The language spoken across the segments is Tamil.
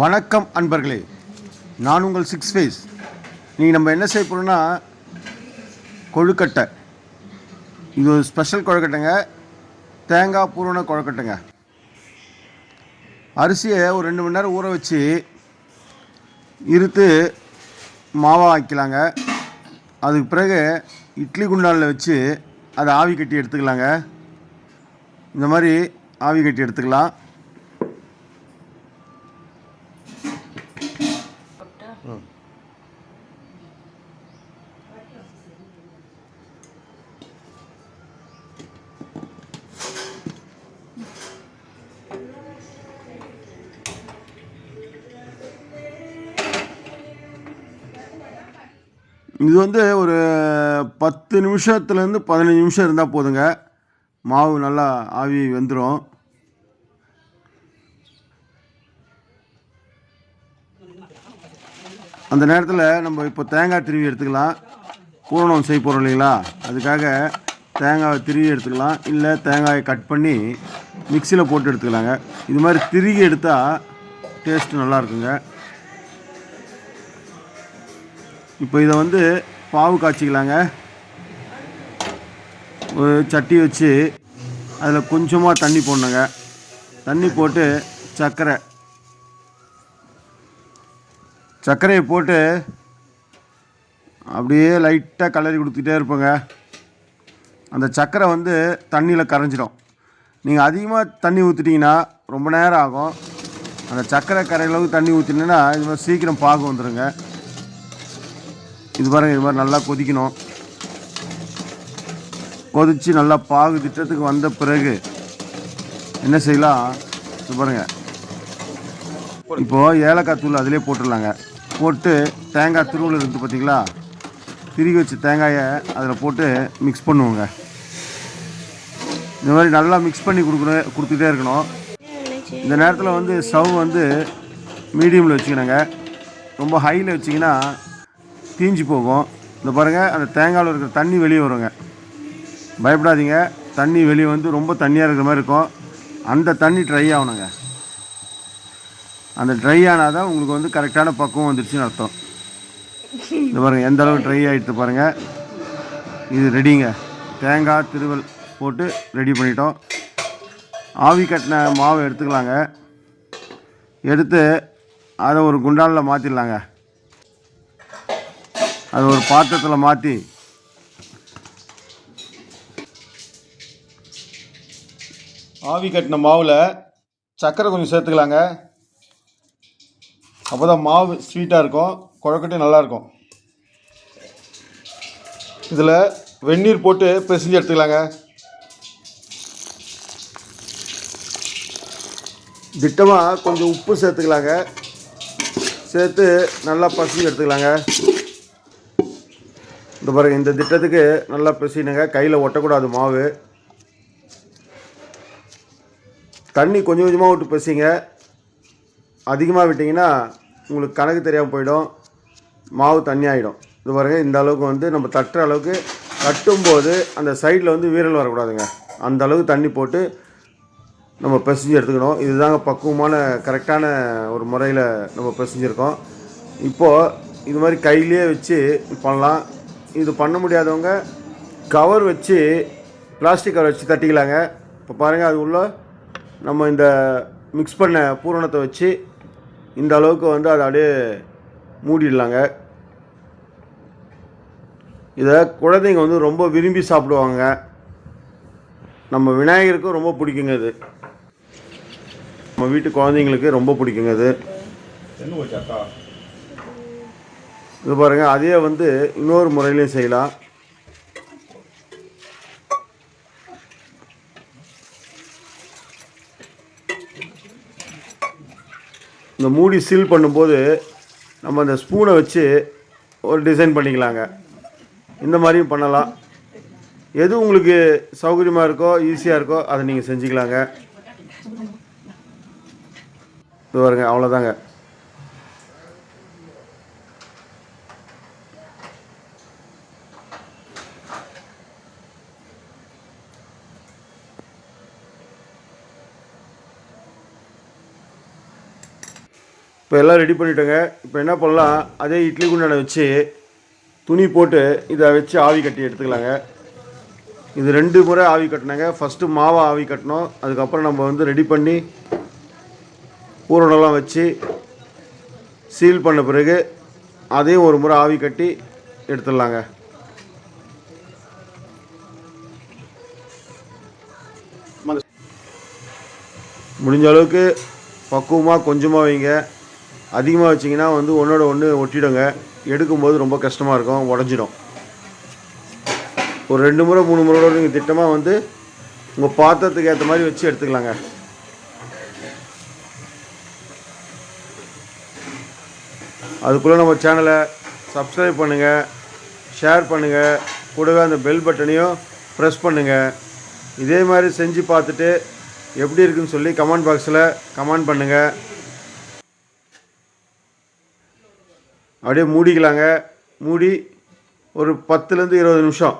வணக்கம் அன்பர்களே, நான் உங்கள் சிக்ஸ் ஃபேஸ். நீங்கள் நம்ம என்ன செய்ய போகிறோம்னா கொழுக்கட்டை. இது ஒரு ஸ்பெஷல் கொழுக்கட்டைங்க, தேங்காய் பூரண கொழுக்கட்டைங்க. அரிசியை ஒரு 2 மணி நேரம் ஊற வச்சு இருத்து மாவாக ஆக்கிக்கலாங்க. அதுக்கு பிறகு இட்லி குண்டானில் வச்சு அதை ஆவி கட்டி எடுத்துக்கலாங்க. இந்த மாதிரி ஆவி கட்டி எடுத்துக்கலாம். இது ஒரு 10 நிமிஷத்துலேருந்து 15 நிமிஷம் இருந்தால் போதுங்க. மாவு நல்லா ஆவி வெந்துடும். அந்த நேரத்தில் நம்ம இப்போ தேங்காய் திருவி எடுத்துக்கலாம். பூரணம் செய்ய போகிறோம் இல்லைங்களா, அதுக்காக தேங்காயை திருவி எடுத்துக்கலாம். இல்லை தேங்காயை கட் பண்ணி மிக்சியில் போட்டு எடுத்துக்கலாங்க. இது மாதிரி திருகி எடுத்தால் டேஸ்ட்டு நல்லாயிருக்குங்க. இப்போ இதை பாவு காய்ச்சிக்கலாங்க. ஒரு சட்டி வச்சு அதில் கொஞ்சமாக தண்ணி போடணுங்க. தண்ணி போட்டு சர்க்கரையை போட்டு அப்படியே லைட்டாக கலரி கொடுத்துக்கிட்டே இருப்போங்க. அந்த சர்க்கரை தண்ணியில் கரைஞ்சிடும். நீங்கள் அதிகமாக தண்ணி ஊற்றிட்டிங்கன்னா ரொம்ப நேரம் ஆகும். அந்த சர்க்கரை கரையிற அளவுக்கு தண்ணி ஊற்றினீங்கன்னா இது மாதிரி சீக்கிரம் பாகு வந்துடுங்க. இது பாருங்கள், இது மாதிரி நல்லா கொதிக்கணும். கொதித்து நல்லா பாகு திட்டத்துக்கு வந்த பிறகு என்ன செய்யலாம், இது பாருங்கள், இப்போது ஏலக்காய் தூள் அதிலே போட்டுடலாங்க. போட்டு தேங்காய் திருவுள் இருந்து பார்த்தீங்களா, திருகி வச்ச தேங்காயை அதில் போட்டு மிக்ஸ் பண்ணுவோங்க. இந்த மாதிரி நல்லா மிக்ஸ் பண்ணி கொடுத்துட்டே இருக்கணும். இந்த நேரத்தில் ஸ்டவ் மீடியமில் வச்சுக்கணுங்க. ரொம்ப ஹையில் வச்சிங்கன்னா தீஞ்சு போகும். இந்த பாருங்கள், அந்த தேங்காயில் இருக்கிற தண்ணி வெளியே வருங்க. பயப்படாதீங்க, தண்ணி வெளியே ரொம்ப தண்ணியாக இருக்கிற மாதிரி இருக்கும். அந்த தண்ணி ட்ரை ஆகணுங்க. அந்த ட்ரை ஆனால் தான் உங்களுக்கு கரெக்டான பக்குவம் வந்துடுச்சுன்னு அர்த்தம். இந்த பாருங்கள், எந்த அளவுக்கு ட்ரை ஆகிடுது பாருங்கள். இது ரெடிங்க. தேங்காய் திருவல் போட்டு ரெடி பண்ணிட்டோம். ஆவி கட்டின மாவை எடுத்துக்கலாங்க. எடுத்து அதை ஒரு குண்டானில் மாற்றிடலாங்க. அது ஒரு பாத்திரத்தில் மாற்றி ஆவி கட்டின மாவில் சர்க்கரை கொஞ்சம் சேர்த்துக்கலாங்க. அப்போ தான் மாவு ஸ்வீட்டாக இருக்கும், கொழுக்கட்டையும் நல்லாயிருக்கும். இதில் வெந்நீர் போட்டு பிசைஞ்சு எடுத்துக்கலாங்க. திட்டமாக கொஞ்சம் உப்பு சேர்த்துக்கலாங்க. சேர்த்து நல்லா பசைஞ்சு எடுத்துக்கலாங்க. இந்த பாருங்கள், இந்த திட்டத்துக்கு நல்லா பிசைனுங்க. கையில் ஒட்டக்கூடாது மாவு. தண்ணி கொஞ்சம் கொஞ்சமாக விட்டு பிசைங்க. அதிகமாக விட்டிங்கன்னா உங்களுக்கு கணக்கு தெரியாமல் போயிடும், மாவு தண்ணி ஆகிடும். இது பாருங்கள், இந்த அளவுக்கு நம்ம தட்டுற அளவுக்கு கட்டும்போது அந்த சைடில் வீரல் வரக்கூடாதுங்க. அந்த அளவுக்கு தண்ணி போட்டு நம்ம பிசைஞ்சு எடுத்துக்கணும். இதுதாங்க பக்குவமான கரெக்டான ஒரு முறையில் நம்ம பிசைஞ்சிருக்கோம். இப்போது இது மாதிரி கையிலே வச்சு பண்ணலாம். இது பண்ண முடியாதவங்க கவர் வச்சு, பிளாஸ்டிக் கவர் வச்சு தட்டிக்கலாங்க. இப்போ பாருங்கள், அது உள்ள நம்ம இந்த மிக்ஸ் பண்ண பூரணத்தை வச்சு இந்த அளவுக்கு அதை அப்படியே மூடிடலாங்க. இதை குழந்தைங்க ரொம்ப விரும்பி சாப்பிடுவாங்க. நம்ம விநாயகருக்கும் ரொம்ப பிடிக்குங்க. இது நம்ம வீட்டு குழந்தைங்களுக்கு ரொம்ப பிடிக்குங்க. இது பாருங்கள், அதே இன்னொரு முறையிலையும் செய்யலாம். இந்த மூடி சீல் பண்ணும்போது நம்ம அந்த ஸ்பூனை வச்சு ஒரு டிசைன் பண்ணிக்கலாங்க. இந்த மாதிரியும் பண்ணலாம். எது உங்களுக்கு சௌகரியமாக இருக்கோ, ஈஸியாக இருக்கோ அதை நீங்கள் செஞ்சுக்கலாங்க. இது பாருங்க, அவ்வளோதாங்க. இப்போ எல்லாம் ரெடி பண்ணிட்டோங்க. இப்போ என்ன பண்ணலாம், அதே இட்லி குண்டானை வச்சு துணி போட்டு இதை வச்சு ஆவி கட்டி எடுத்துக்கலாங்க. இது 2 முறை ஆவி கட்டினாங்க. ஃபஸ்ட்டு மாவை ஆவி கட்டணும், அதுக்கப்புறம் நம்ம வந்து ரெடி பண்ணி பூரணம்லாம் வச்சு சீல் பண்ண பிறகு அதையும் ஒரு முறை ஆவி கட்டி எடுத்துடலாங்க. முடிஞ்ச அளவுக்கு பக்குவமாக கொஞ்சமாக வைங்க. அதிகமாக வச்சிங்கன்னா வந்து ஒன்றோட ஒன்று ஒட்டிடுங்க. எடுக்கும்போது ரொம்ப கஷ்டமாக இருக்கும், உடஞ்சிடும். ஒரு 2 முறை 3 முறையோட நீங்கள் திட்டமாக வந்து உங்கள் பாத்திரத்துக்கு ஏற்ற மாதிரி வச்சு எடுத்துக்கலாங்க. அதுக்குள்ளே நம்ம சேனலை சப்ஸ்கிரைப் பண்ணுங்கள், ஷேர் பண்ணுங்கள், கூடவே அந்த பெல் பட்டனையும் ப்ரெஸ் பண்ணுங்கள். இதே மாதிரி செஞ்சு பார்த்துட்டு எப்படி இருக்குன்னு சொல்லி கமெண்ட் பாக்ஸில் கமெண்ட் பண்ணுங்கள். அப்படியே மூடிக்கலாங்க. மூடி ஒரு 10லேருந்து 20 நிமிஷம்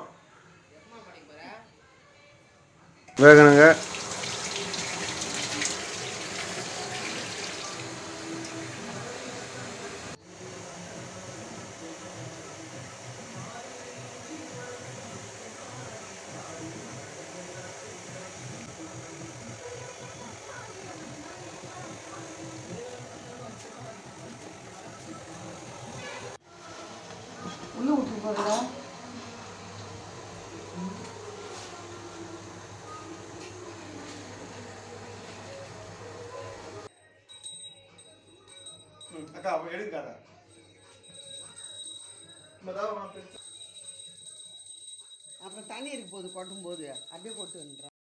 வேகணுங்க. உள்ளே விட்டு போகிறதா அக்கா எடுக்காத. அப்புறம் தண்ணி இருக்கு போது கொட்டும் போது அப்படியே கொட்டுன்றேன்.